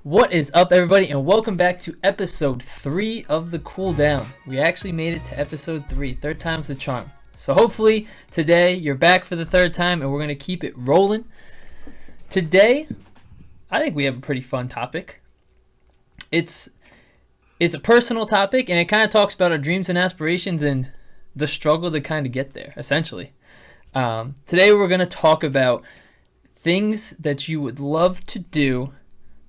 What is up, everybody, and welcome back to episode 3 of the Cooldown. We actually made it to episode 3. Third time's the charm. So hopefully today you're back for the third time and we're going to keep it rolling. Today, I think we have a pretty fun topic. It's a personal topic, and it kind of talks about our dreams and aspirations and the struggle to kind of get there, essentially. Today we're going to talk about things that you would love to do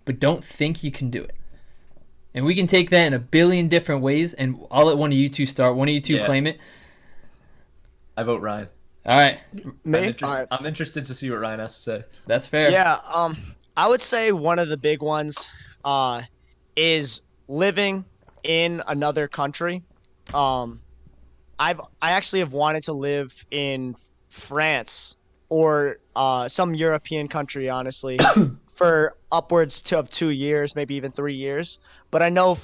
but don't think you can do it. And we can take that in a billion different ways, and I'll let one of you two start. One of you two claim it. I vote Ryan. All right. Me? I'm interested to see what Ryan has to say. That's fair. Yeah, I would say one of the big ones is living in another country. I actually have wanted to live in France or some European country, honestly, for upwards of 2 years, maybe even 3 years. But I know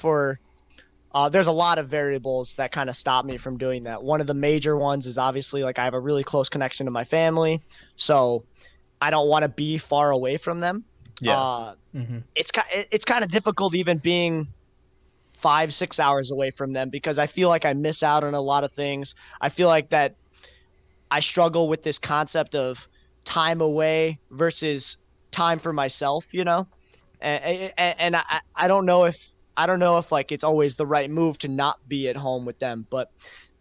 there's a lot of variables that kind of stop me from doing that. One of the major ones is obviously I have a really close connection to my family, so I don't want to be far away from them. Yeah. It's kind of difficult even being 5-6 hours away from them because I feel like I miss out on a lot of things. I feel like that I struggle with this concept of time away versus time for myself, and I don't know if it's always the right move to not be at home with them, but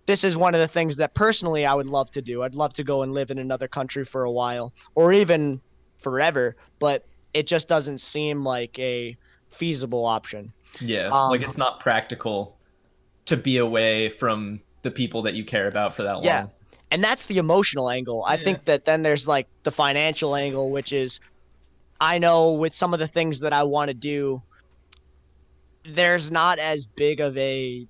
this is one of the things that personally I would love to do. I'd love to go and live in another country for a while or even forever, but it just doesn't seem like a feasible option. Yeah, it's not practical to be away from the people that you care about for that long. Yeah, and that's the emotional angle. I think that then there's the financial angle, which is I know with some of the things that I want to do, there's not as big of a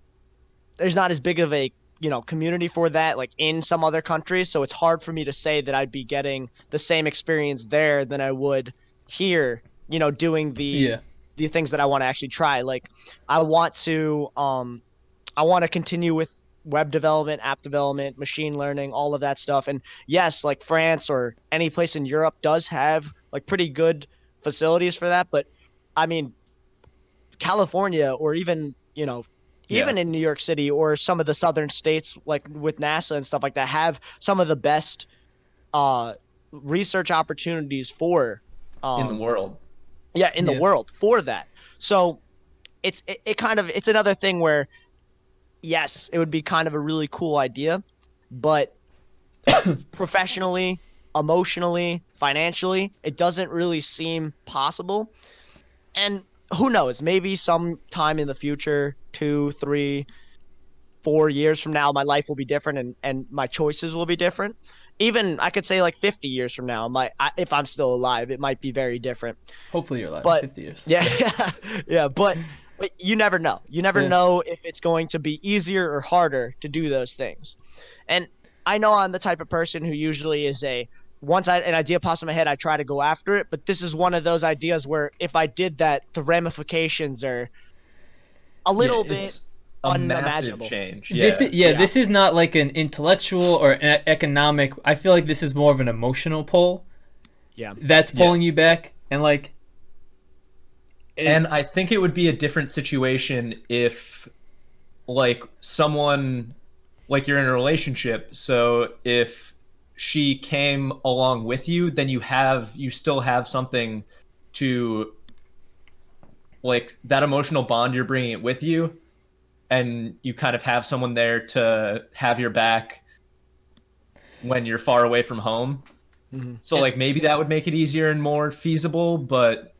community for that in some other countries, so it's hard for me to say that I'd be getting the same experience there than I would here, doing the things that I want to actually try. I want to continue with web development, app development, machine learning, all of that stuff. And yes, France or any place in Europe does have pretty good facilities for that, but I mean California or even in New York City or some of the southern states with NASA and stuff like that have some of the best research opportunities for in the world. Yeah, in the world for that. So it's another thing where yes, it would be kind of a really cool idea, but professionally, emotionally, financially, it doesn't really seem possible. And who knows, maybe sometime in the future, 2, 3, 4 years from now, my life will be different and my choices will be different. Even I could say 50 years from now, if I'm still alive, it might be very different. Hopefully you're alive in 50 years. Yeah, but you never know. You never know if it's going to be easier or harder to do those things. And I know I'm the type of person who usually is once an idea pops in my head, I try to go after it. But this is one of those ideas where if I did that, the ramifications are a little bit unimaginable. Massive change. This is not an intellectual or an economic. I feel like this is more of an emotional pull. Yeah. That's pulling you back and And I think it would be a different situation if someone you're in a relationship. So if she came along with you, then you still have something to that emotional bond. You're bringing it with you, and you kind of have someone there to have your back when you're far away from home. Mm-hmm. So maybe that would make it easier and more feasible, but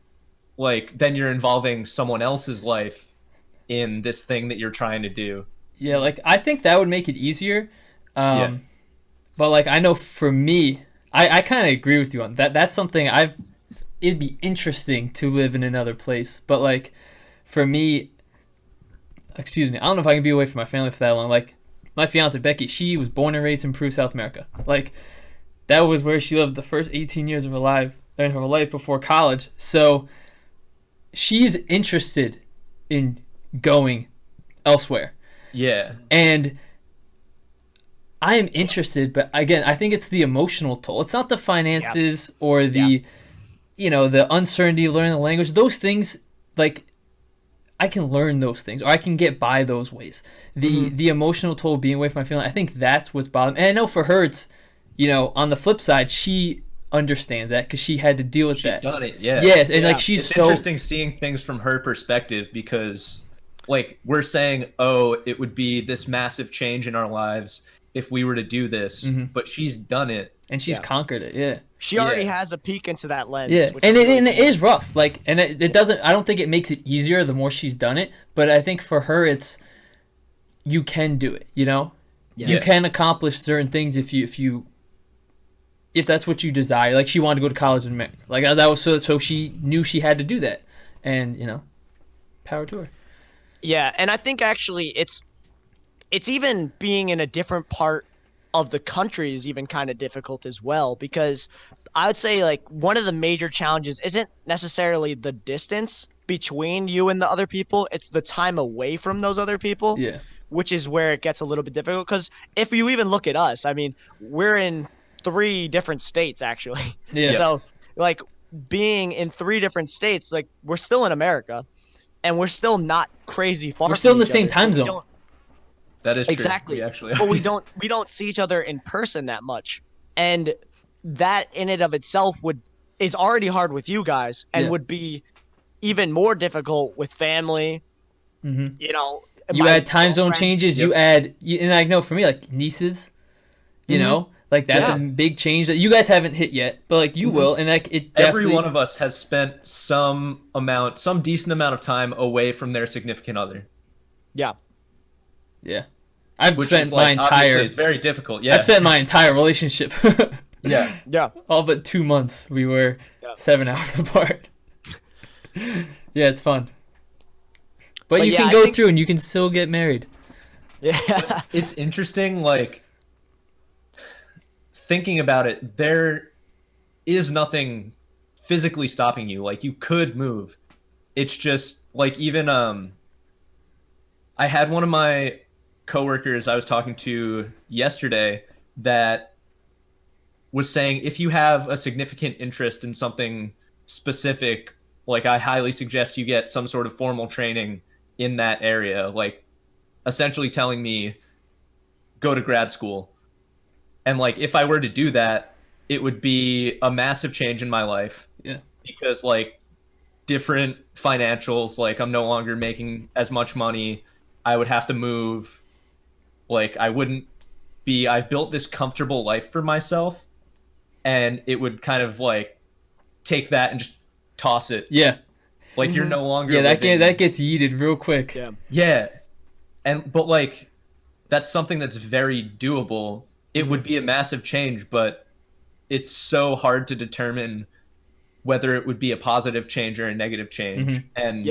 then you're involving someone else's life in this thing that you're trying to do. Yeah, I think that would make it easier. But I know for me, I kind of agree with you on that. That's something it'd be interesting to live in another place. But for me, I don't know if I can be away from my family for that long. My fiance Becky, she was born and raised in Peru, South America. That was where she lived the first 18 years of her life before college. So she's interested in going elsewhere. Yeah. And I am interested, but again, I think it's the emotional toll. It's not the finances or the, the uncertainty of learning the language. Those things, like I can learn those things, or I can get by those ways. The emotional toll of being away from my family, I think that's what's bothering me. And I know for her, it's, you know, on the flip side, she understands that because she had to deal with that. She's done it, yeah. Yes, and like she's it's so interesting seeing things from her perspective, because like we're saying, oh, it would be this massive change in our lives if we were to do this, but she's done it and she's conquered it. Yeah, she already has a peek into that lens. Yeah, which and is really it cool. is rough. Like, and it doesn't. I don't think it makes it easier the more she's done it. But I think for her, it's you can do it. You know, you can accomplish certain things if that's what you desire. Like she wanted to go to college in America. Like that was so she knew she had to do that, and you know, power to her. Yeah, and I think actually it's even being in a different part of the country is even kind of difficult as well, because I would say like one of the major challenges isn't necessarily the distance between you and the other people, it's the time away from those other people. Yeah. Which is where it gets a little bit difficult, because if you even look at us, I mean, we're in 3 different states actually. Yeah. So like being in 3 different states, like we're still in America and we're still not crazy far. We're still in from the each same other, time so we zone. don't- That is true. Exactly. We actually are. But we don't see each other in person that much. And that in and of itself is already hard with you guys, and would be even more difficult with family. You know, you my add time zone girlfriend- changes. You add, and I know for me, like nieces, you know, like that's a big change that you guys haven't hit yet, but like you will, and like it. Every one of us has spent some decent amount of time away from their significant other. Yeah. Yeah, I've Which spent is like, my entire. It's very difficult. Yeah. I've spent my entire relationship. Yeah. Yeah. All but 2 months. We were 7 hours apart. Yeah, it's fun. But you yeah, can I go think- through and you can still get married. Yeah. It's interesting, like, thinking about it, there is nothing physically stopping you. Like, you could move. It's just, like, even, I had one of my coworkers I was talking to yesterday that was saying, if you have a significant interest in something specific, like, I highly suggest you get some sort of formal training in that area. Like, essentially telling me, go to grad school. And like, if I were to do that, it would be a massive change in my life. Yeah. Because like different financials, like I'm no longer making as much money. I would have to move. Like I've built this comfortable life for myself, and it would kind of like take that and just toss it. Yeah. Like you're no longer that living. gets yeeted real quick. Yeah. Yeah. But like that's something that's very doable. It would be a massive change, but it's so hard to determine whether it would be a positive change or a negative change. And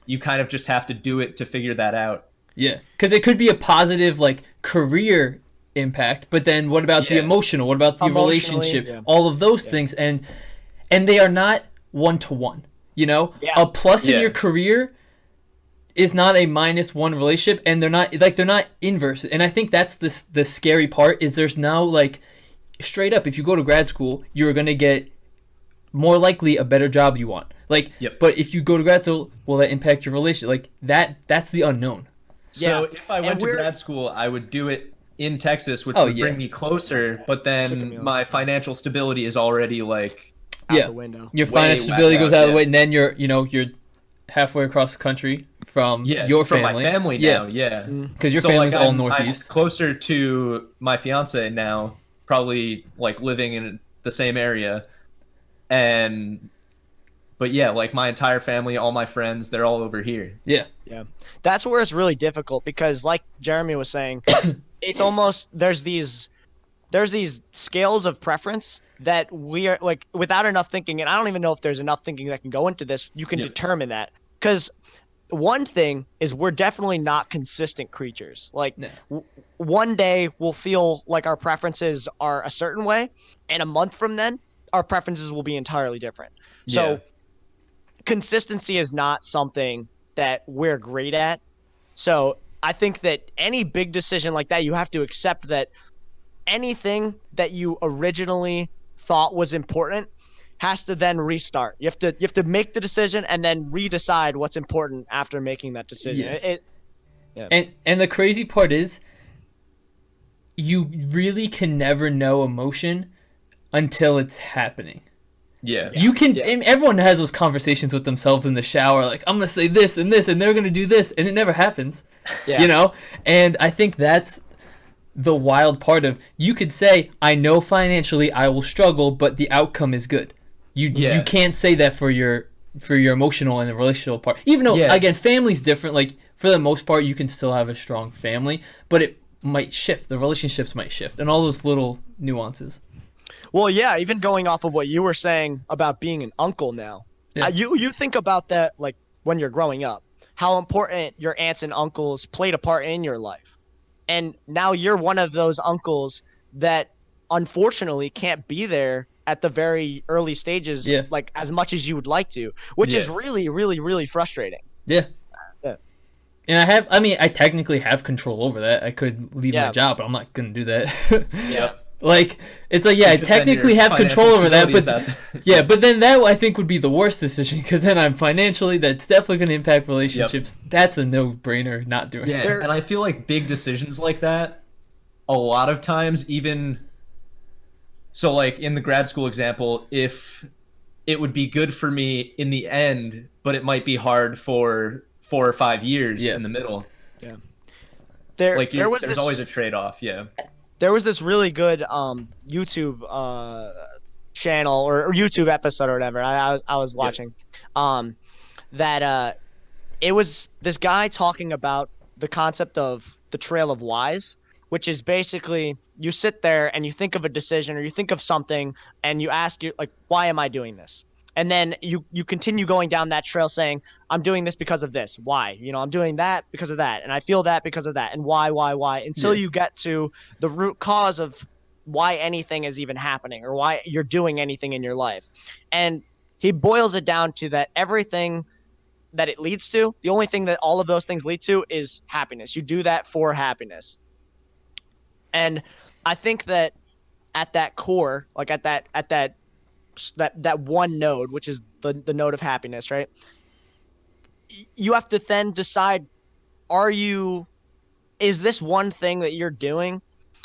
you kind of just have to do it to figure that out. Yeah. Because it could be a positive like career impact, but then what about the emotional? What about the relationship? Yeah. All of those things, and they are not 1-to-1. You know, a plus in your career is not a -1 relationship, and they're not inverse. And I think that's the scary part is there's now like straight up, if you go to grad school, you're gonna get more likely a better job you want. Like, but if you go to grad school, will that impact your relationship? Like that's the unknown. So if I went to grad school, I would do it in Texas, which would bring me closer. But then my financial stability is already like out the window. Your financial stability goes out of the way, and then you're halfway across the country from your family. From my family now, because your family's all northeast. I'm closer to my fiance now, probably like living in the same area, but yeah, like my entire family, all my friends, they're all over here. Yeah. That's where it's really difficult, because like Jeremy was saying, it's almost there's these scales of preference that we are like, without enough thinking, and I don't even know if there's enough thinking that can go into this, you can determine that. Because one thing is we're definitely not consistent creatures. Like one day we'll feel like our preferences are a certain way, and a month from then our preferences will be entirely different. So consistency is not something that we're great at. So I think that any big decision like that, you have to accept that anything that you originally thought was important, has to then restart. You have to make the decision and then redecide what's important after making that decision. And the crazy part is, you really can never know emotion until it's happening. Yeah. You can, and everyone has those conversations with themselves in the shower, like, I'm going to say this, and they're going to do this, and it never happens. Yeah. You know? And I think that's the wild part of, you could say, I know financially I will struggle, but the outcome is good. You can't say that for your emotional and the relational part. Even though, again, family's different. Like, for the most part, you can still have a strong family, but it might shift. The relationships might shift, and all those little nuances. Well, yeah, even going off of what you were saying about being an uncle now, you think about that, like, when you're growing up, how important your aunts and uncles played a part in your life. And now you're one of those uncles that unfortunately can't be there at the very early stages, like, as much as you would like to, which is really, really, really frustrating. Yeah. And I technically have control over that. I could leave my job, but I'm not going to do that. Like, it's like, I technically have control over that, but but then that I think would be the worst decision, because then I'm financially, that's definitely going to impact relationships. That's a no-brainer not doing it. And I feel like big decisions like that, a lot of times, even so, like in the grad school example, if it would be good for me in the end, but it might be hard for 4 or 5 years in the middle. There's always a trade-off. There was this really good YouTube channel or YouTube episode or whatever I was watching, that it was this guy talking about the concept of the Trail of Whys, which is basically, you sit there and you think of a decision or you think of something and you ask, like, why am I doing this? And then you continue going down that trail saying, I'm doing this because of this. Why? I'm doing that because of that. And I feel that because of that. And why, until you get to the root cause of why anything is even happening or why you're doing anything in your life. And he boils it down to that everything that it leads to, the only thing that all of those things lead to is happiness. You do that for happiness. And I think that at that core, like at that one node, which is the node of happiness, right? You have to then decide, is this one thing that you're doing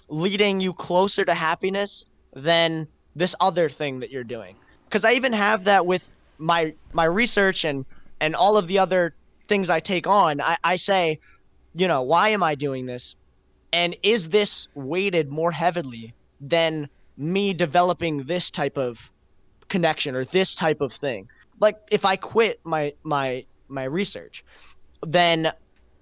leading you closer to happiness than this other thing that you're doing? Because I even have that with my research and all of the other things I take on. I say, why am I doing this? And is this weighted more heavily than me developing this type of connection or this type of thing? Like, if I quit my research, then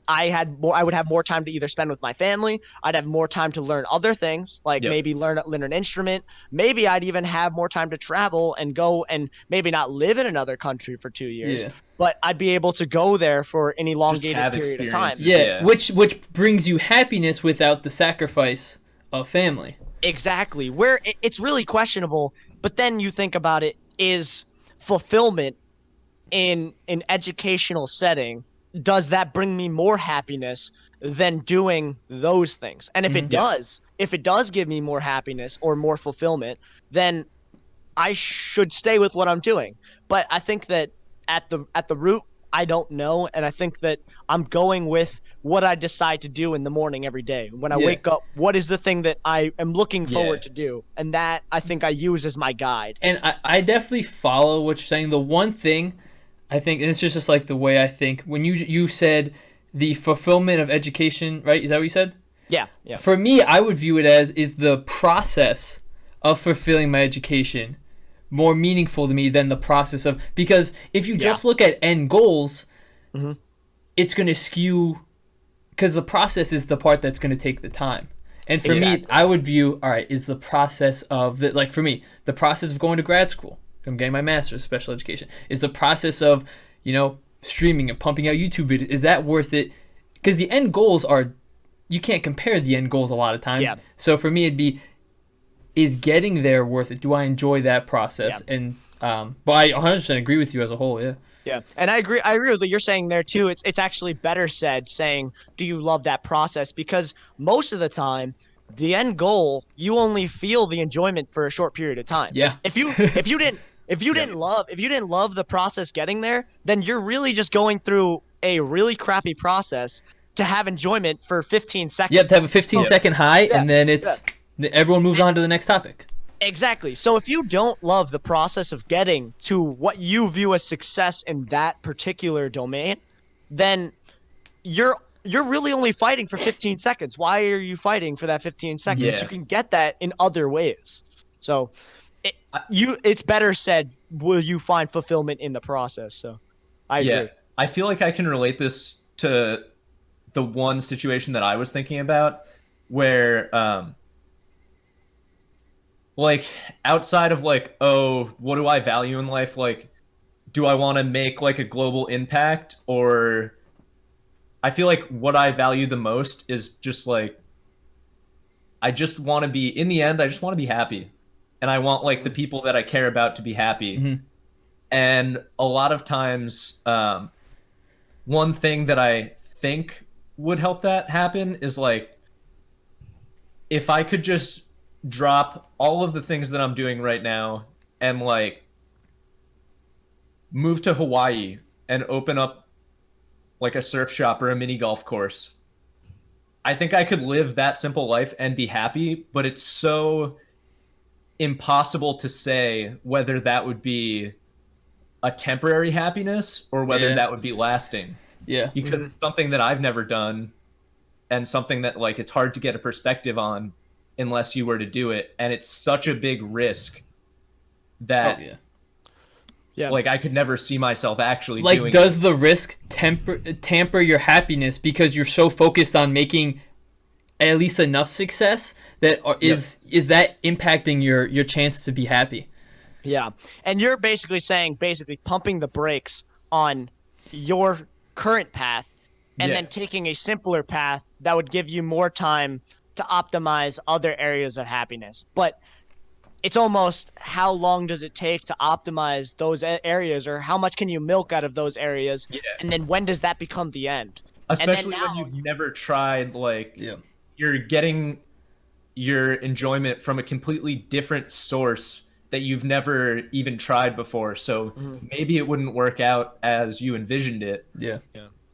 I would have more time to either spend with my family. I'd have more time to learn other things, like maybe learn an instrument. Maybe I'd even have more time to travel and go and maybe not live in another country for 2 years, but I'd be able to go there for an elongated period of time. Which brings you happiness without the sacrifice of family. Exactly. Where it's really questionable, but then you think about it, is fulfillment in an educational setting, does that bring me more happiness than doing those things? And if it does give me more happiness or more fulfillment, then I should stay with what I'm doing. But I think that at the root, I don't know, and I think that I'm going with what I decide to do in the morning every day. When I wake up, what is the thing that I am looking forward to do? And that I think I use as my guide. And I definitely follow what you're saying. The one thing I think, and it's just like the way I think, when you said the fulfillment of education, right? Is that what you said? Yeah. For me, I would view it as, is the process of fulfilling my education more meaningful to me than the process of, because if you just look at end goals, it's going to skew, because the process is the part that's going to take the time. And for me, I would view, all right, is the process of, like for me, the process of going to grad school, I'm getting my master's, special education, is the process of, streaming and pumping out YouTube videos, is that worth it? Because the end goals are, you can't compare the end goals a lot of time. Yeah. So for me, it'd be, is getting there worth it? Do I enjoy that process? Yeah. And but I 100% agree with you as a whole. Yeah. Yeah, and I agree with what you're saying there too. It's actually better said saying, do you love that process? Because most of the time, the end goal, you only feel the enjoyment for a short period of time. Yeah. If you If you didn't love the process getting there, then you're really just going through a really crappy process to have enjoyment for 15 seconds. Yep, to have a 15-second high, and then everyone moves on to the next topic. Exactly. So if you don't love the process of getting to what you view as success in that particular domain, then you're really only fighting for 15 seconds. Why are you fighting for that 15 seconds? Yeah. You can get that in other ways. So it's better said, will you find fulfillment in the process? So I agree. I feel like I can relate this to the one situation that I was thinking about where like outside of like, oh, what do I value in life? Like, do I want to make like a global impact? Or I feel like what I value the most is just like, I just want to be, in the end, I just want to be happy. And I want like the people that I care about to be happy. Mm-hmm. And a lot of times, one thing that I think would help that happen is like, if I could just drop all of the things that I'm doing right now and like move to Hawaii and open up like a surf shop or a mini golf course, I think I could live that simple life and be happy, but it's so impossible to say whether that would be a temporary happiness or whether that would be lasting. Yeah. Because it's something that I've never done and something that like it's hard to get a perspective on unless you were to do it, and it's such a big risk that like I could never see myself actually like doing does the risk tamper your happiness because you're so focused on making at least enough success that is that impacting your chance to be happy? Yeah. And you're basically saying pumping the brakes on your current path and then taking a simpler path that would give you more time to optimize other areas of happiness. But it's almost how long does it take to optimize those areas, or how much can you milk out of those areas? Yeah. And then when does that become the end? Especially when you've never tried, like you're getting your enjoyment from a completely different source that you've never even tried before. So maybe it wouldn't work out as you envisioned it. Yeah.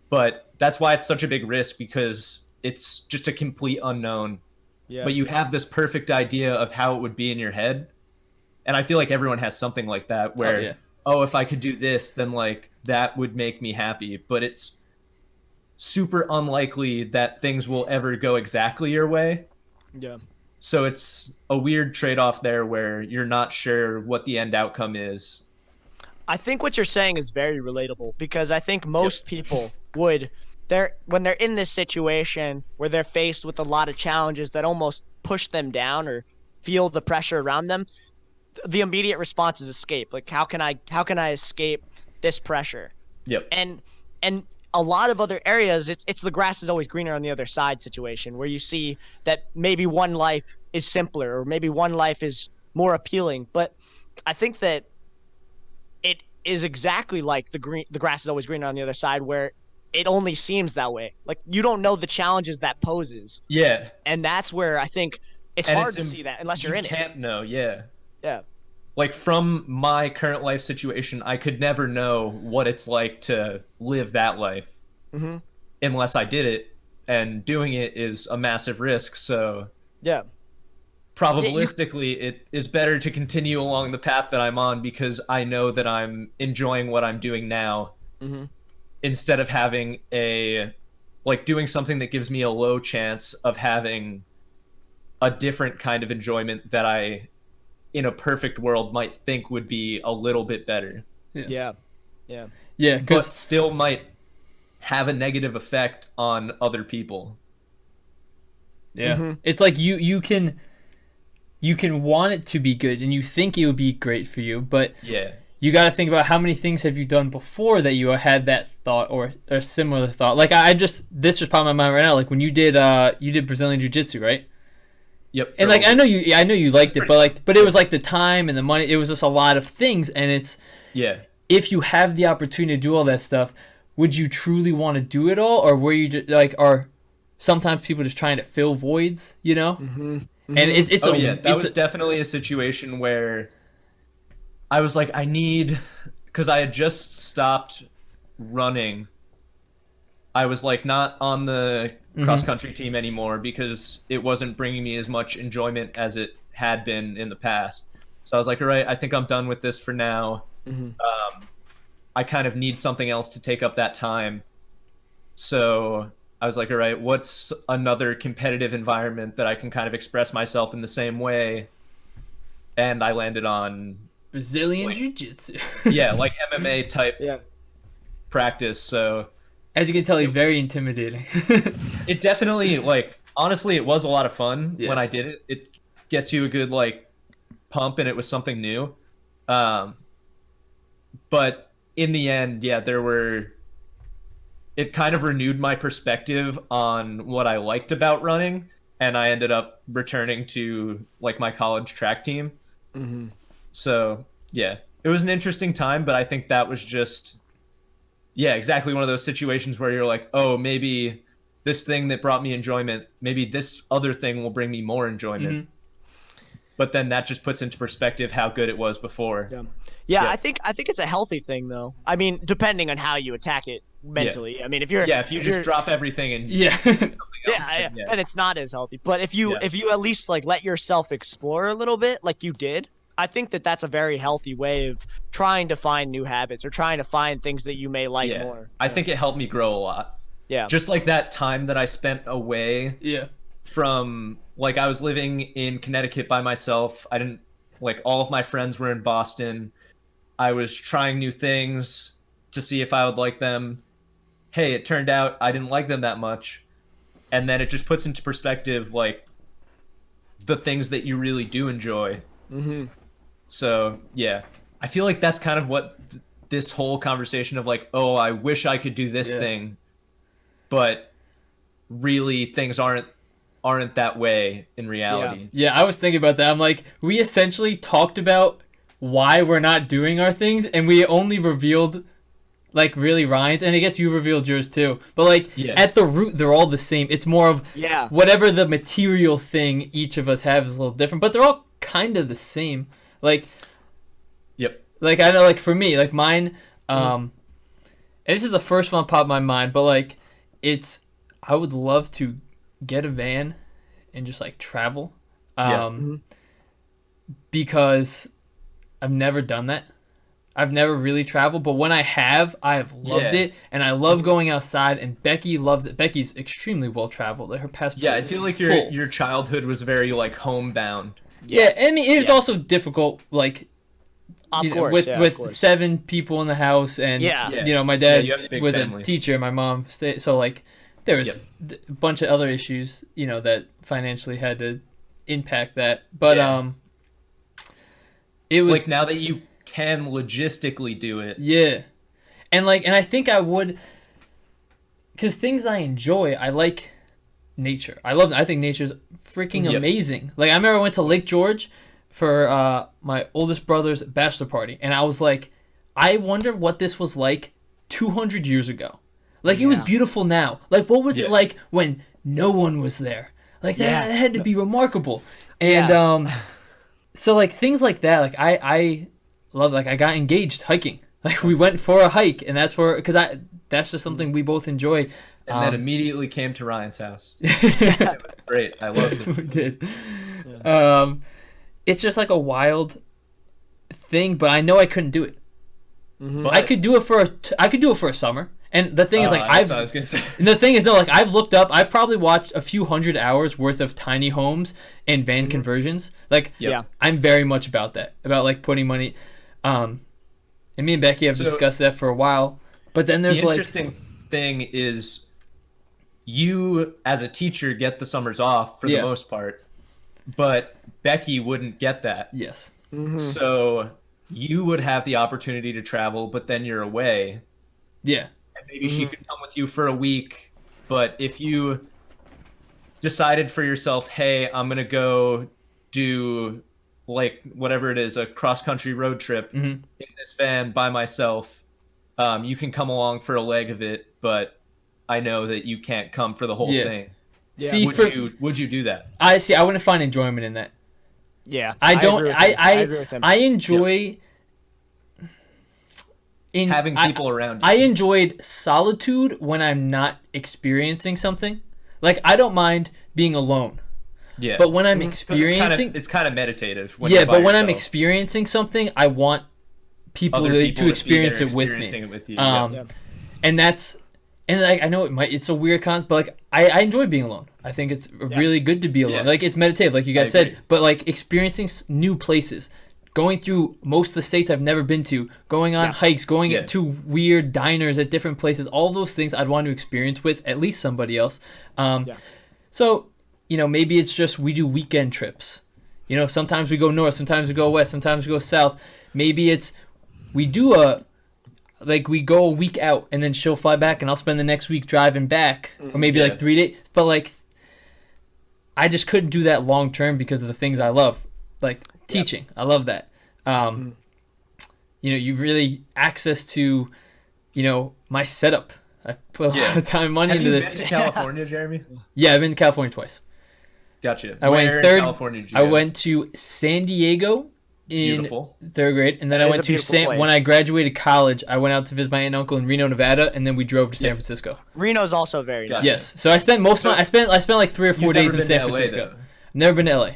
But that's why it's such a big risk, because it's just a complete unknown. Yeah. But you have this perfect idea of how it would be in your head. And I feel like everyone has something like that where, if I could do this, then like that would make me happy. But it's super unlikely that things will ever go exactly your way. Yeah. So it's a weird trade-off there where you're not sure what the end outcome is. I think what you're saying is very relatable, because I think most people would, when they're in this situation where they're faced with a lot of challenges that almost push them down or feel the pressure around them, the immediate response is escape. Like, how can I escape this pressure? Yep. And a lot of other areas, it's the grass is always greener on the other side situation, where you see that maybe one life is simpler or maybe one life is more appealing. But I think that it is exactly like the grass is always greener on the other side, where it only seems that way. Like, you don't know the challenges that poses. Yeah. And that's where I think it's hard to see that unless you're in it. You can't know, yeah. Yeah. Like, from my current life situation, I could never know what it's like to live that life unless I did it, and doing it is a massive risk. So probabilistically, it is better to continue along the path that I'm on, because I know that I'm enjoying what I'm doing now, instead of having doing something that gives me a low chance of having a different kind of enjoyment that I, in a perfect world, might think would be a little bit better. Yeah. But still might have a negative effect on other people. Yeah. It's like you can want it to be good and you think it would be great for you, but you got to think about how many things have you done before that you had that thought or a similar thought. Like this just popped in my mind right now. Like when you did Brazilian Jiu-Jitsu, right? Yep. And like I know you liked it, but it was like the time and the money. It was just a lot of things, and it's if you have the opportunity to do all that stuff, would you truly want to do it all, or were you just like, are sometimes people just trying to fill voids, you know? And it's that was definitely a situation where I was like, because I had just stopped running. I was like not on the cross country team anymore because it wasn't bringing me as much enjoyment as it had been in the past. So I was like, all right, I think I'm done with this for now. I kind of need something else to take up that time. So I was like, all right, what's another competitive environment that I can kind of express myself in the same way? And I landed on Brazilian Jiu-Jitsu. Yeah, like MMA type practice. So as you can tell, he's very intimidating. it definitely, like, honestly, it was a lot of fun when I did it. It gets you a good, like, pump, and it was something new. But in the end, it kind of renewed my perspective on what I liked about running, and I ended up returning to, like, my college track team. So, yeah, it was an interesting time, but I think that was just, exactly one of those situations where you're like, oh, maybe this thing that brought me enjoyment, maybe this other thing will bring me more enjoyment. But then that just puts into perspective how good it was before. Yeah. I think it's a healthy thing, though. I mean, depending on how you attack it mentally. I mean, if you just drop everything and then it's not as healthy. But if you at least like let yourself explore a little bit, like you did, I think that's a very healthy way of trying to find new habits or trying to find things that you may like more. I think it helped me grow a lot. Yeah. Just like that time that I spent away. From, like, I was living in Connecticut by myself. I didn't, like, all of my friends were in Boston. I was trying new things to see if I would like them. Hey, it turned out I didn't like them that much. And then it just puts into perspective, like, the things that you really do enjoy. So, yeah. I feel like that's kind of what this whole conversation of, like, oh, I wish I could do this thing. But really, things aren't that way in reality. Yeah, I was thinking about that. I'm like, we essentially talked about why we're not doing our things, and we only revealed, like, really Ryan's, and I guess you revealed yours too. But, like, at the root, they're all the same. It's more of whatever the material thing each of us have is a little different, but they're all kind of the same. Like, like, I know, like, for me, like, mine, and this is the first one that popped in my mind, but, like, I would love to get a van and just, like, travel. Because I've never done that. I've never really traveled, but when I have loved it, and I love going outside, and Becky loves it. Becky's extremely well traveled. Like, her passport I feel like your childhood was very, like, homebound. Yeah, I mean, it was also difficult, like, with 7 people in the house, and you know, my dad was a teacher, my mom stayed, so, like, there was a bunch of other issues, you know, that financially had to impact that. But it was like, now that you can logistically do it. And I think I would, because things I enjoy, I like nature. I think nature's freaking amazing. Like, I remember I went to Lake George for my oldest brother's bachelor party, and I was like, I wonder what this was like 200 years ago. Like, it was beautiful now. Like, what was it like when no one was there? Like, that had to be remarkable. And so, like, things like that, like, I love, like, I got engaged hiking. Like, we went for a hike, and that's just something we both enjoy. And then immediately came to Ryan's house. It was great. I loved it. We did. It's just, like, a wild thing, but I know I couldn't do it. But I could do it for a summer. And the thing is, like, I was gonna say. The thing is, no, like, I've looked up, I've probably watched a few hundred hours worth of tiny homes and van conversions. Like, I'm very much about that, about, like, putting money. And me and Becky have discussed that for a while. But then there's, the interesting thing is, you as a teacher get the summers off for the most part, but Becky wouldn't get that. Yes. So you would have the opportunity to travel, but then you're away. Yeah. And maybe she could come with you for a week, but if you decided for yourself, hey, I'm going to go do, like, whatever it is, a cross-country road trip in this van by myself, you can come along for a leg of it, but I know that you can't come for the whole thing. Yeah. See, would you do that? I wouldn't find enjoyment in that. Yeah. I don't. agree with him. I enjoy having people around you. I enjoyed solitude when I'm not experiencing something. Like, I don't mind being alone. Yeah. But when I'm experiencing... It's kind of meditative. But when I'm experiencing something, I want people to experience it with me. And that's... And like, I know it's a weird concept, but like I enjoy being alone. I think it's really good to be alone. Like, it's meditative, like you guys said. But like experiencing new places, going through most of the states I've never been to, going on hikes, going to weird diners at different places, all those things I'd want to experience with at least somebody else. So, you know, maybe it's just we do weekend trips. You know, sometimes we go north, sometimes we go west, sometimes we go south. Maybe it's we do we go a week out and then she'll fly back and I'll spend the next week driving back, or maybe like 3 days. But like, I just couldn't do that long term because of the things I love, like teaching. I love that. You know, you really access to, you know, my setup. I put a lot of time and money into this. Have you been to California, Jeremy? Yeah, I've been to California twice. Gotcha. Where in California did you go? I went to San Diego in third grade, and then I went to when I graduated college, I went out to visit my aunt and uncle in Reno, Nevada, and then we drove to San Francisco. Reno's also very nice. Yes, so I spent I spent like 3 or 4 days in San Francisco. Never been to LA.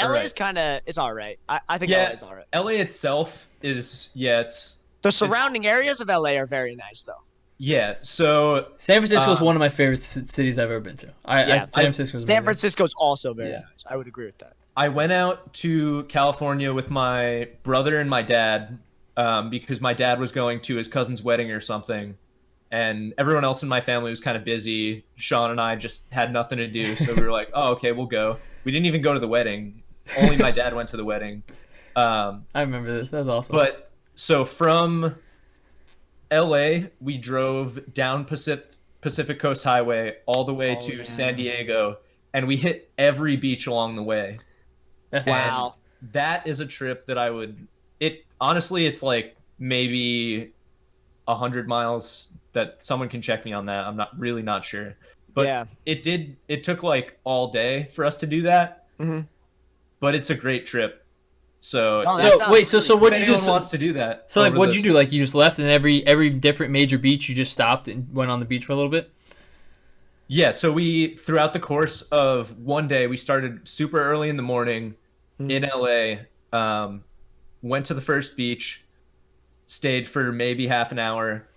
LA is kind of, it's all right. I think LA is all right. LA itself is it's the surrounding areas of LA are very nice though. Yeah, so San Francisco is one of my favorite cities I've ever been to. San Francisco's also very nice. I would agree with that. I went out to California with my brother and my dad because my dad was going to his cousin's wedding or something, and everyone else in my family was kind of busy. Sean and I just had nothing to do, so we were like, "Oh, okay, we'll go." We didn't even go to the wedding. Only my dad went to the wedding. I remember this. That's awesome. But so from LA, we drove down Pacific Coast Highway all the way to San Diego, and we hit every beach along the way. Wow. That is a trip that I would... Honestly, it's like maybe 100 miles that someone can check me on that. I'm not sure. But it took like all day for us to do that. Mm-hmm. But it's a great trip. So what did you do? Anyone wants to do that. So like, what did you do? Like, you just left, and every different major beach, you just stopped and went on the beach for a little bit? Yeah, so throughout the course of one day, we started super early in the morning in LA, went to the first beach, stayed for maybe half an hour,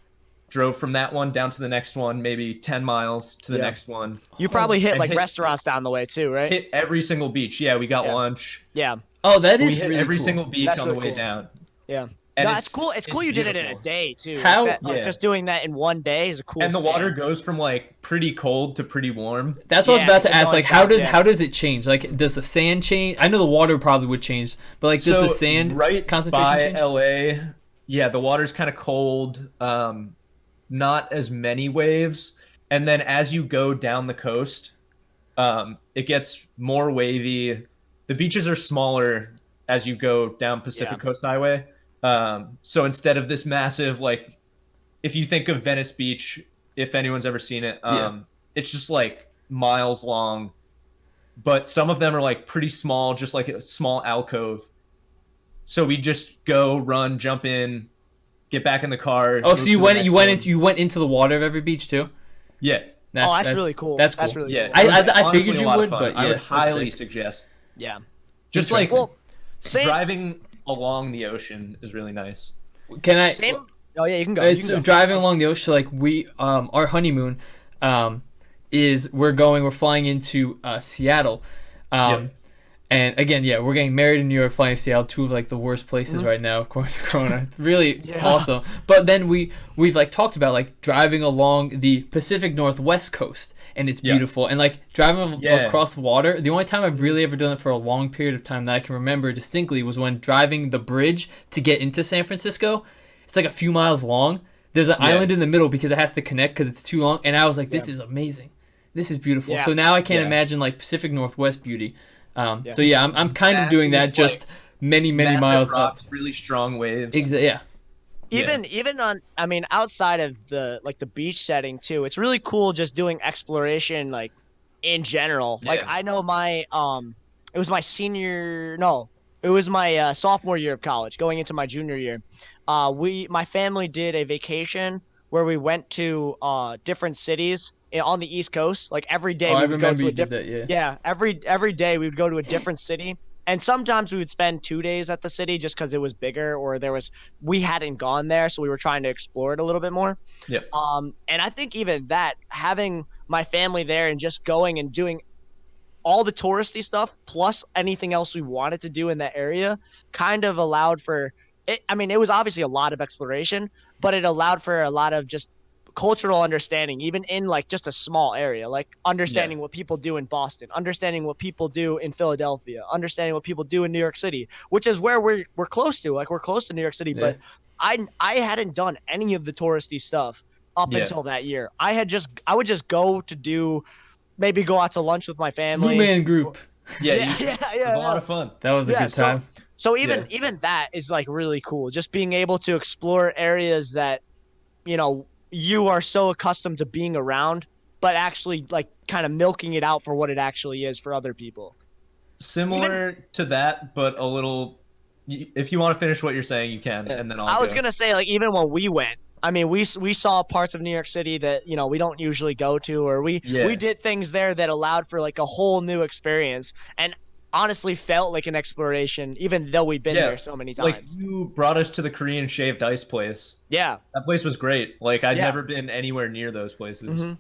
drove from that one down to the next one, maybe 10 miles to the next one. You probably hit restaurants down the way too, right? Hit every single beach. Yeah, we got lunch. Yeah. Oh, that is really cool. Every single beach on the way down. Yeah. And no, it's cool. It's cool you did it in a day too. Just doing that in one day is a cool. And the water goes from like pretty cold to pretty warm. That's what I was about to ask. Like, how does it change? Like, does the sand change? I know the water probably would change, but like, does the sand concentration change? LA, yeah, the water's kind of cold. Not as many waves, and then as you go down the coast, it gets more wavy. The beaches are smaller as you go down Pacific Coast Highway. So instead of this massive, like, if you think of Venice Beach, if anyone's ever seen it, it's just like miles long, but some of them are like pretty small, just like a small alcove. So we just go, run, jump in, get back in the car. Oh, so you went into the water of every beach too? Yeah. That's really cool. That's cool. That's really cool. I figured you would, but I would highly suggest. Yeah. Just like driving along the ocean is really nice. Can I? Oh yeah, you can go. Driving along the ocean. Like our honeymoon, we're flying into Seattle, and again, we're getting married in New York, flying to Seattle, two of like the worst places right now according to Corona. It's really awesome. But then we've like talked about like driving along the Pacific Northwest coast, and it's beautiful. And like driving across the water, the only time I've really ever done it for a long period of time that I can remember distinctly was when driving the bridge to get into San Francisco. It's like a few miles long. There's an island in the middle because it has to connect because it's too long. And I was like, this is amazing. This is beautiful. So now I can't imagine like Pacific Northwest beauty. So I'm kind of doing that, just many miles rocks, up. Really strong waves. Even on, I mean, outside of the beach setting too, it's really cool just doing exploration like in general. Like I know it was my sophomore year of college, going into my junior year. my family did a vacation where we went to different cities on the East Coast. Like every day Oh, I we would go remember to you a did different. that. Yeah. Yeah, every day we would go to a different city, and sometimes we would spend 2 days at the city just because it was bigger or we hadn't gone there, so we were trying to explore it a little bit more. Yep. And I think even that having my family there and just going and doing all the touristy stuff plus anything else we wanted to do in that area kind of allowed for it. I mean, it was obviously a lot of exploration, but it allowed for a lot of just cultural understanding, even in like just a small area, like understanding what people do in Boston, understanding what people do in Philadelphia, understanding what people do in New York City, which is where we're close to. Like we're close to New York City, Yeah. but I hadn't done any of the touristy stuff up until that year. I would just go to do maybe go out to lunch with my family. Blue Man Group. Yeah, it was a lot of fun. That was a good time. So even that is like really cool. Just being able to explore areas that, you are so accustomed to being around, but actually like kind of milking it out for what it actually is for other people. Similar to that, but a little. If you want to finish what you're saying, you can, and then I was gonna say, like, even when we went, I mean, we saw parts of New York City that we don't usually go to, or we did things there that allowed for like a whole new experience, and honestly felt like an exploration, even though we've been there so many times. Like you brought us to the Korean shaved ice place. Yeah, that place was great. Like I'd never been anywhere near those places. Mm-hmm.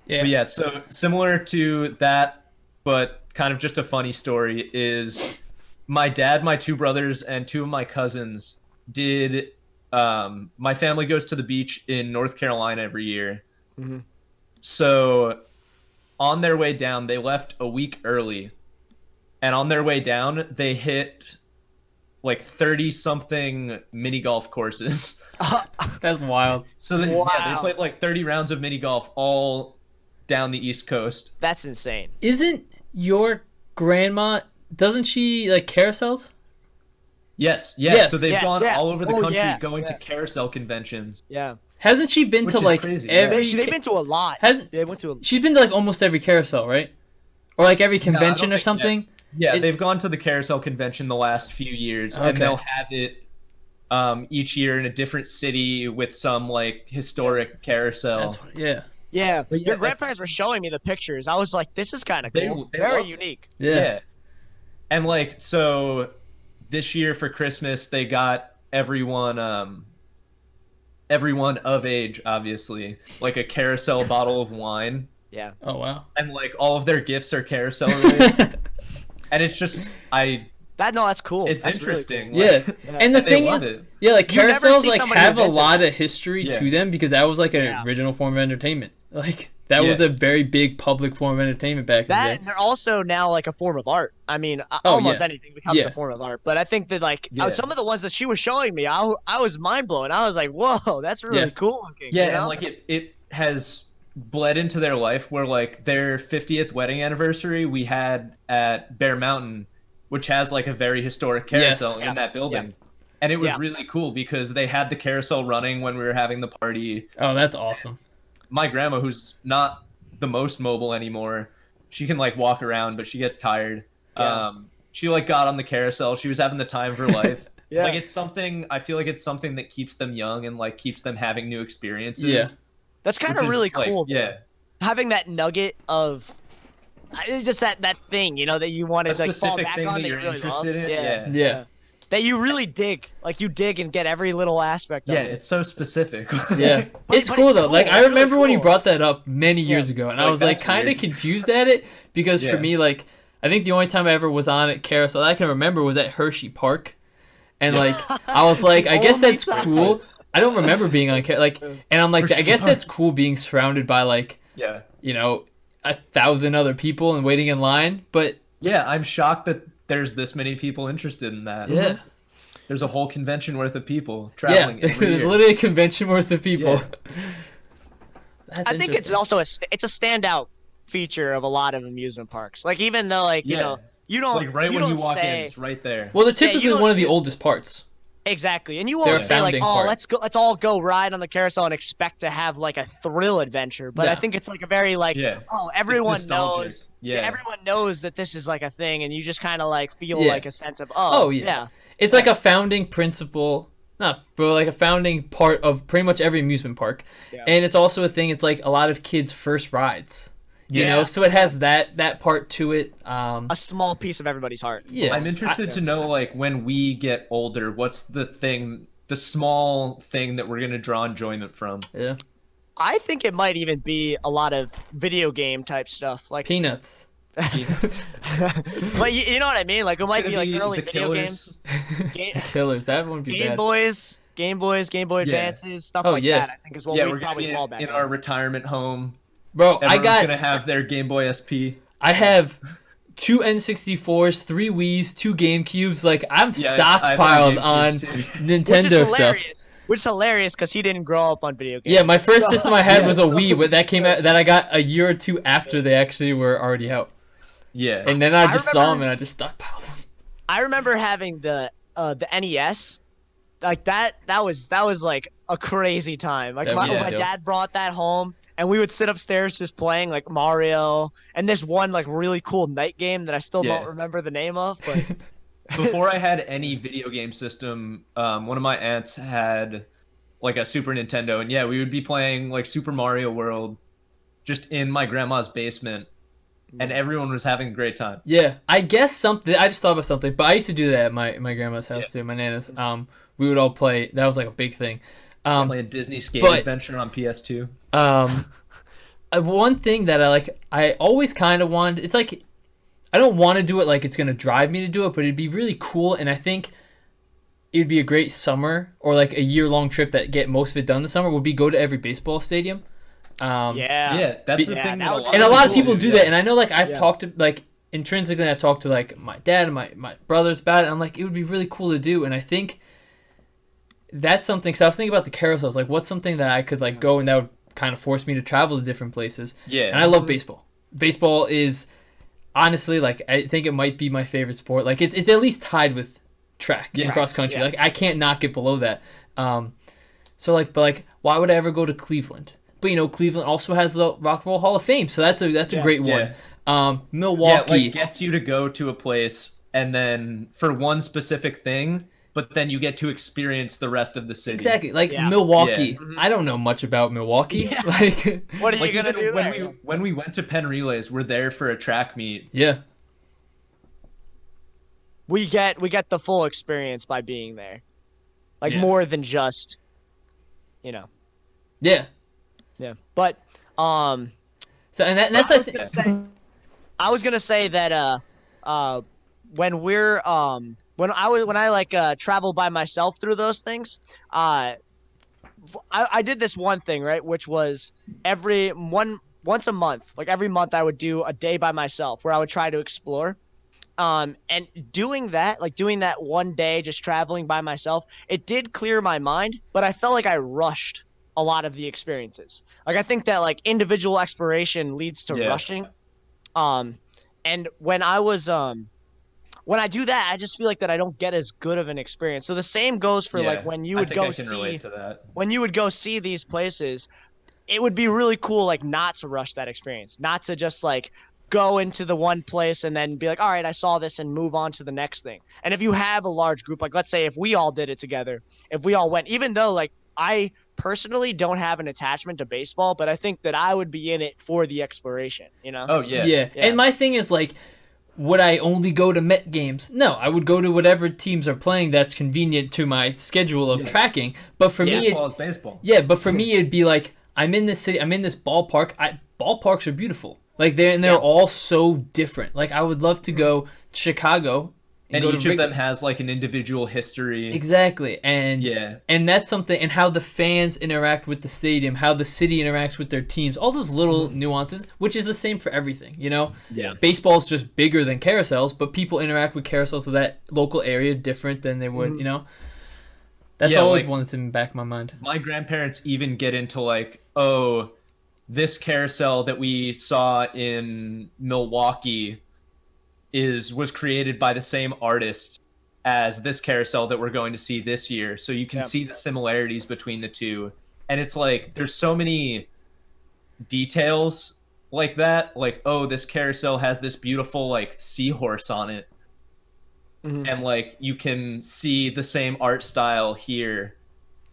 Yeah. But yeah, so similar to that, but kind of just a funny story is my dad, my two brothers, and two of my cousins did. My family goes to the beach in North Carolina every year. Mm-hmm. So on their way down, they left a week early. And on their way down, they hit like 30-something mini golf courses. That's wild. So they played like 30 rounds of mini golf all down the East Coast. That's insane. Isn't your grandma, doesn't she like carousels? Yes. So they've gone all over the country going to carousel conventions. Yeah. Hasn't she been to like crazy, every? They've been to a lot. She's been to like almost every carousel, right? Or like every convention or something. Yeah, they've gone to the carousel convention the last few years, and they'll have it each year in a different city with some like historic carousel. Yeah, your grandparents were showing me the pictures. I was like, this is kind of cool. Very unique. Yeah. And like, so this year for Christmas, they got everyone of age, obviously, like a carousel bottle of wine. Yeah. Oh, wow. And like all of their gifts are carousel related. And it's just that's cool. It's that's interesting. Really cool. And the thing is, like carousels like have a lot of history to them because that was like an original form of entertainment. Like that was a very big public form of entertainment back then. And they're also now like a form of art. I mean, almost anything becomes a form of art. But I think that like some of the ones that she was showing me, I was mind blown. I was like, whoa, that's really cool looking. Yeah, and like it has bled into their life where like their 50th wedding anniversary we had at Bear Mountain, which has like a very historic carousel in that building. And it was really cool because they had the carousel running when we were having the party. Oh, that's awesome. My grandma, who's not the most mobile anymore, she can like walk around, but she gets tired. She like got on the carousel. She was having the time of her life. Like it's something, I feel like it's something that keeps them young and like keeps them having new experiences. Yeah. That's kind of really cool. Yeah. Having that nugget of it's just that thing, that you want to like fall back on that you're really interested in. Yeah. That you really dig. Like you dig and get every little aspect of it. Yeah, it's so specific. Yeah. It's cool though. Like I remember when you brought that up many years ago and I was like kind of confused at it because for me like I think the only time I ever was on at carousel I can remember was at Hershey Park. And like I was like I guess that's cool. I don't remember being on and I'm like I guess that's cool being surrounded by like 1,000 other people and waiting in line, but I'm shocked that there's this many people interested in that. Yeah. There's a whole convention worth of people traveling. Yeah, there's literally a convention worth of people. Yeah. I think it's also it's a standout feature of a lot of amusement parks. Like even though you don't like when you walk in, it's right there. Well, they're typically one of the oldest parts. Exactly, and you won't say like, "Oh, let's all go ride on the carousel and expect to have like a thrill adventure." But I think it's like a very like, "Oh, everyone knows." Yeah, everyone knows that this is like a thing, and you just kind of like feel like a sense of, "Oh, yeah." It's like a founding principle not, but like a founding part of pretty much every amusement park. Yeah. And it's also a thing. It's like a lot of kids' first rides. You know, so it has that part to it. A small piece of everybody's heart. Yeah, I'm interested to know, like, when we get older, what's the small thing that we're gonna draw enjoyment from? Yeah. I think it might even be a lot of video game type stuff, like Peanuts. But you know what I mean? Like it might be like early the video Killers. games, Killers. That wouldn't be Game bad. Boys, Game Boy Advances, stuff like that. I think is what Yeah, we'd we're gonna probably be fall back in on. our retirement home. Bro, Everyone's gonna have their Game Boy SP. I have 2 N64s, 3 Wii's, 2 GameCubes. Like I'm stockpiled on Nintendo stuff. Which is hilarious because he didn't grow up on video games. Yeah, my first system I had was a Wii, but that came out that I got a year or two after they actually were already out. Yeah. And then I just saw them and I just stockpiled them. I remember having the NES. Like that was like a crazy time. Like my dad brought that home and we would sit upstairs just playing like Mario and this one like really cool night game that I still don't remember the name of, but before I had any video game system, one of my aunts had like a Super Nintendo, and we would be playing like Super Mario World just in my grandma's basement, and everyone was having a great time. Yeah, I guess something. I just thought about something, but I used to do that at my grandma's house too, my nana's. We would all play. That was like a big thing. Playing Disney Skate Adventure on PS2. One thing that I always kind of wanted. It's like I don't want to do it like it's gonna drive me to do it, but it'd be really cool, and I think it'd be a great summer or like a year-long trip that get most of it done this summer. Would be go to every baseball stadium. That's the thing. And a lot of people do that, and I know like I've talked to like intrinsically I've talked to like my dad and my brothers about it. I'm like it would be really cool to do, and I think that's something. So I was thinking about the carousels, like what's something that I could like go and that would kind of force me to travel to different places. Yeah, and I love baseball. Baseball is honestly like I think it might be my favorite sport. Like it's at least tied with track and cross country. Like I can't knock it below that. So like, but like, why would I ever go to Cleveland? But you know, Cleveland also has the Rock and Roll Hall of Fame, so that's a great one. Milwaukee gets you to go to a place and then for one specific thing, but then you get to experience the rest of the city. Exactly, like Milwaukee. I don't know much about Milwaukee. Like, what are you gonna do when we went to Penn Relays, we're there for a track meet. Yeah, we get the full experience by being there, like more than just, you know. Yeah. Yeah, but so and that's I was gonna say that when we're when I like travel by myself through those things, I did this one thing, right, which was once a month, like every month I would do a day by myself where I would try to explore. And doing that one day just traveling by myself, it did clear my mind, but I felt like I rushed a lot of the experiences. Like I think that like individual exploration leads to rushing. And when I was when I do that, I just feel like that I don't get as good of an experience. So the same goes for like when you would when you would go see these places, it would be really cool like not to rush that experience, not to just like go into the one place and then be like, all right, I saw this and move on to the next thing. And if you have a large group, like let's say if we all did it together, if we all went, even though like I personally don't have an attachment to baseball, but I think that I would be in it for the exploration, you know? Oh, yeah. And my thing is, like, would I only go to Met games? No, I would go to whatever teams are playing that's convenient to my schedule of tracking. But for me, baseball is baseball. Yeah, but for me, it'd be like, I'm in this city, I'm in this ballpark. Ballparks are beautiful. Like, they're all so different. Like, I would love to go to Chicago. And each of them has like an individual history. Exactly. And that's something, and how the fans interact with the stadium, how the city interacts with their teams, all those little nuances, which is the same for everything, you know? Yeah. Baseball's just bigger than carousels, but people interact with carousels of that local area different than they would, you know? That's always one that's in the back of my mind. My grandparents even get into like, oh, this carousel that we saw in Milwaukee was created by the same artist as this carousel that we're going to see this year. So you can see the similarities between the two. And it's like, there's so many details like that. Like, oh, this carousel has this beautiful like seahorse on it. and like you can see the same art style here.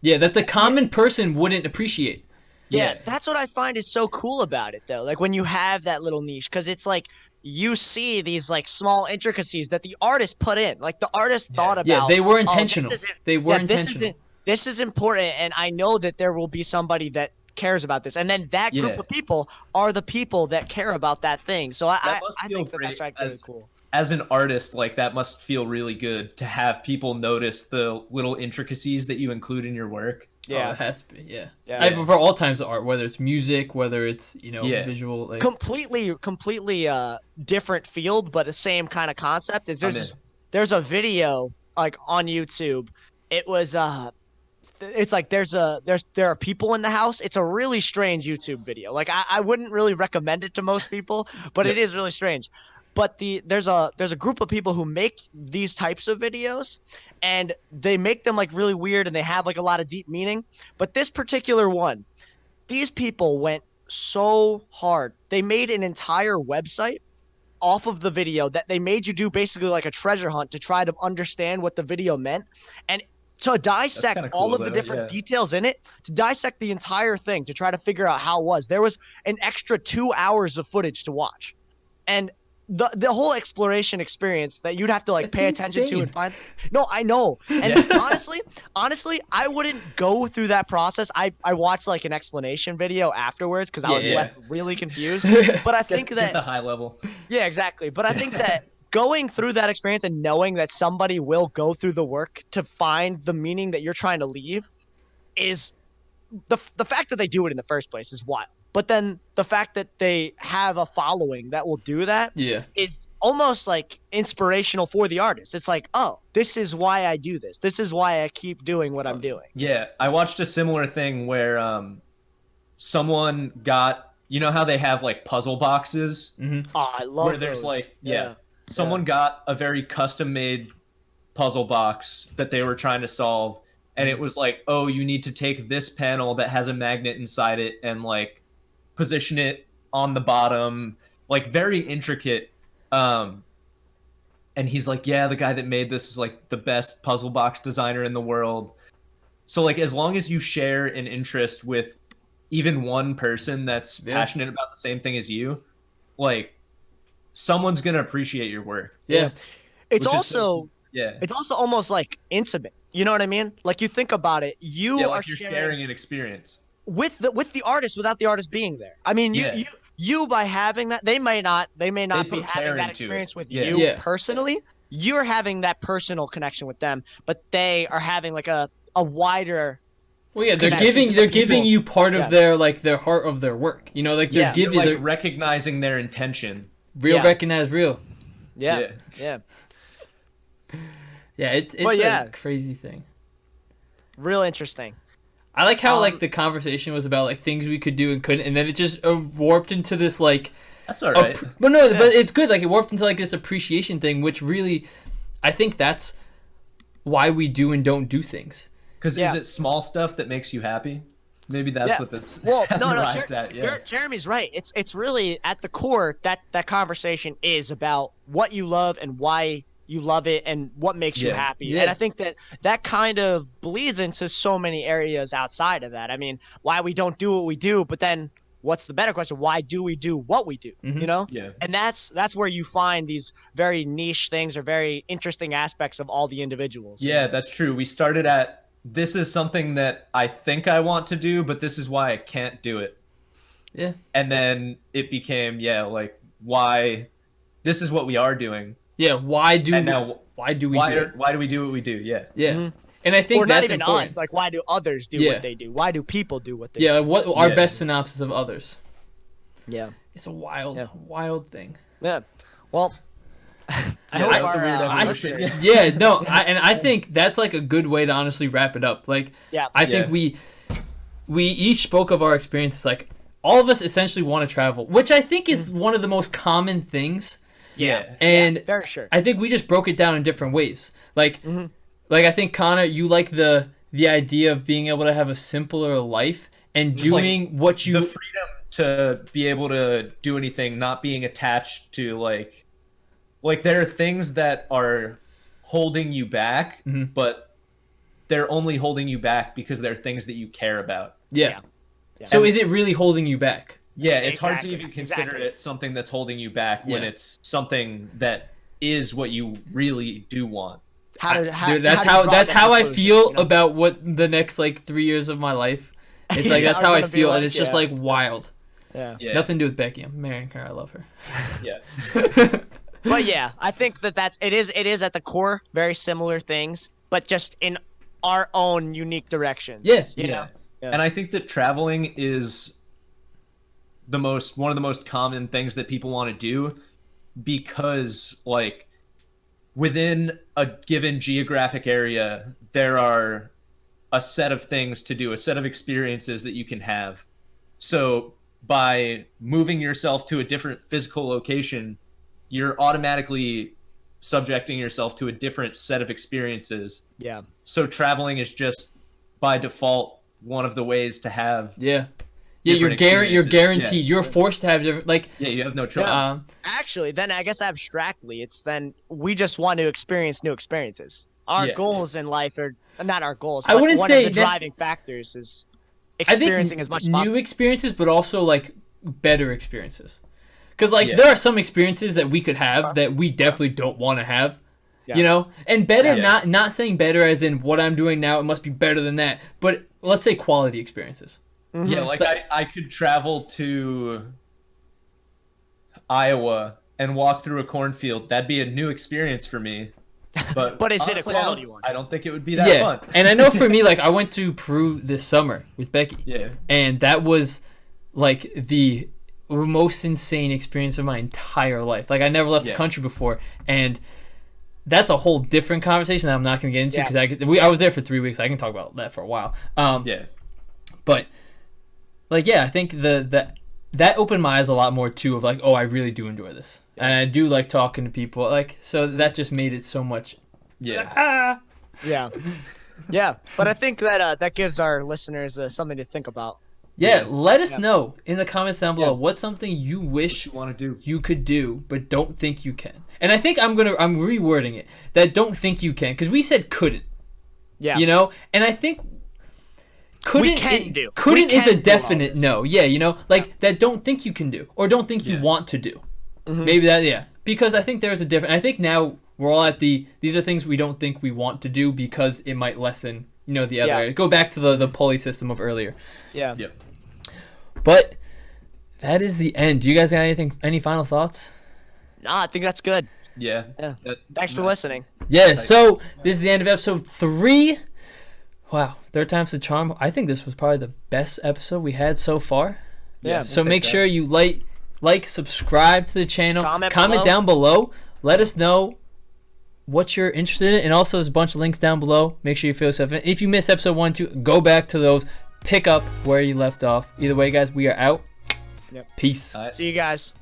Yeah, that the common person wouldn't appreciate. Yeah, that's what I find is so cool about it, though. Like when you have that little niche, because it's like you see these like small intricacies that the artist put in. Like the artist thought Yeah, about. they were Oh, intentional. They were intentional. This is important, and I know that there will be somebody that cares about this, and then that group of people are the people that care about that thing. So I think that's like really cool. As an artist, like that must feel really good to have people notice the little intricacies that you include in your work. Yeah, it has to be. Yeah. For all types of art, whether it's music, whether it's visual, like... completely different field, but the same kind of concept. There's a video like on YouTube. It was it's like there are people in the house. It's a really strange YouTube video. Like I wouldn't really recommend it to most people, but it is really strange. But there's a group of people who make these types of videos, and they make them like really weird, and they have like a lot of deep meaning. But this particular one, these people went so hard. They made an entire website off of the video that they made you do basically like a treasure hunt to try to understand what the video meant. And to dissect all of the different details in it, to dissect the entire thing, to try to figure out how it was. There was an extra 2 hours of footage to watch. And the whole exploration experience that you'd have to like pay attention to and find. No, I know. And honestly, I wouldn't go through that process. I watched like an explanation video afterwards because I was left really confused. But I think that the high level. Yeah, exactly. But I think that going through that experience and knowing that somebody will go through the work to find the meaning that you're trying to leave is the fact that they do it in the first place is wild. But then the fact that they have a following that will do that is almost like inspirational for the artist. It's like, oh, this is why I do this. This is why I keep doing what I'm doing. Yeah, I watched a similar thing where someone got, you know how they have like puzzle boxes? Mm-hmm. Oh, I love where there's those. Someone got a very custom-made puzzle box that they were trying to solve, and it was like, oh, you need to take this panel that has a magnet inside it and like position it on the bottom, like very intricate. And he's like, yeah, the guy that made this is like the best puzzle box designer in the world. So like, as long as you share an interest with even one person that's passionate about the same thing as you, like someone's gonna appreciate your work. It's also almost like intimate. You know what I mean? Like you think about it, you're sharing an experience with the artist without the artist being there. I mean, you by having that, they may not be having that experience with you personally. You're having that personal connection with them, but they are having like a wider. Well, yeah, they're giving you part of their heart of their work. You know, like they're recognizing their intention. Recognize real. Yeah. It's a crazy thing. Real interesting. I like how like the conversation was about like things we could do and couldn't, and then it just warped into this like. That's all right. But it's good. Like it warped into like this appreciation thing, which really, I think that's why we do and don't do things. Because is it small stuff that makes you happy? Maybe that's what this arrived at. Yeah. Jeremy's right. It's really at the core that conversation is about what you love and why you love it and what makes you happy. And I think that kind of bleeds into so many areas outside of that. I mean, why we don't do what we do, but then what's the better question? Why do we do what we do? Mm-hmm. You know? Yeah. And that's where you find these very niche things or very interesting aspects of all the individuals. Yeah, that's true. We started at, this is something that I think I want to do, but this is why I can't do it. Yeah. And then it became, like, why, this is what we are doing. Yeah, why do we do it? Why do we do what we do? Yeah. Yeah. Mm-hmm. And I think or that's not even important. us. Like, why do others do what they do? Why do people do what they do? Yeah, what our best synopsis of others. Yeah. It's a wild thing. Yeah. Well, I hope I think that's like a good way to honestly wrap it up. Like, I think we each spoke of our experiences. Like, all of us essentially want to travel, which I think is one of the most common things. Yeah. And very sure. I think we just broke it down in different ways. Like, like I think Connor, you like the idea of being able to have a simpler life and just doing what you... The freedom to be able to do anything, not being attached to like there are things that are holding you back, but they're only holding you back because they're things that you care about. Yeah. So is it really holding you back? Yeah, it's hard to even consider it something that's holding you back when it's something that is what you really do want. That's how I feel about what the next like 3 years of my life. It's like that's how I feel, and it's just like wild. Yeah. Nothing to do with Becky. I'm marrying her. I love her. Yeah. But yeah, I think it is at the core very similar things, but just in our own unique directions. Yeah. You know? And I think that traveling is one of the most common things that people want to do, because like within a given geographic area, there are a set of things to do, a set of experiences that you can have. So by moving yourself to a different physical location, you're automatically subjecting yourself to a different set of experiences. Yeah. So traveling is just by default one of the ways to have you're guaranteed. You're forced to have different, like, you have no choice. Actually, then I guess abstractly, it's then we just want to experience new experiences. Our goals in life are not our goals. I wouldn't one say of the driving factors is I experiencing think as much as possible. new experiences, but also like better experiences. Because like there are some experiences that we could have that we definitely don't want to have. You know, and better, not saying better as in what I'm doing now, it must be better than that, but let's say quality experiences. Yeah, like I could travel to Iowa and walk through a cornfield. That'd be a new experience for me. But is honestly, it a quality one? I don't think it would be that fun. And I know for me, like I went to Peru this summer with Becky. Yeah. And that was like the most insane experience of my entire life. Like I never left the country before, and that's a whole different conversation that I'm not going to get into because I was there for 3 weeks. I can talk about that for a while. But like I think that opened my eyes a lot more too of like, oh, I really do enjoy this, and I do like talking to people. Like so that just made it so much. Yeah. But I think that that gives our listeners something to think about. Let us know in the comments down below what's something you wish you want to do, you could do, but don't think you can. And I think I'm rewording it that don't think you can, because we said couldn't. Yeah. You know, and I think couldn't is a definite no. Yeah, you know, like that don't think you can do or don't think you want to do. Maybe that because I think there's a different. I think now we're all at these are things we don't think we want to do because it might lessen the other. Go back to the pulley system of earlier. Yeah. But that is the end. Do you guys got any final thoughts? No, I think that's good. Yeah. Thanks for listening. Yeah, so this is the end of episode 3. Wow, third time's the charm. I think this was probably the best episode we had so far. Yeah. So make sure you like, subscribe to the channel, comment below. down below. Let us know what you're interested in, and also there's a bunch of links down below. Make sure you fill yourself in. If you missed episode 1, 2, go back to those. Pick up where you left off. Either way, guys, we are out. Peace. See you guys.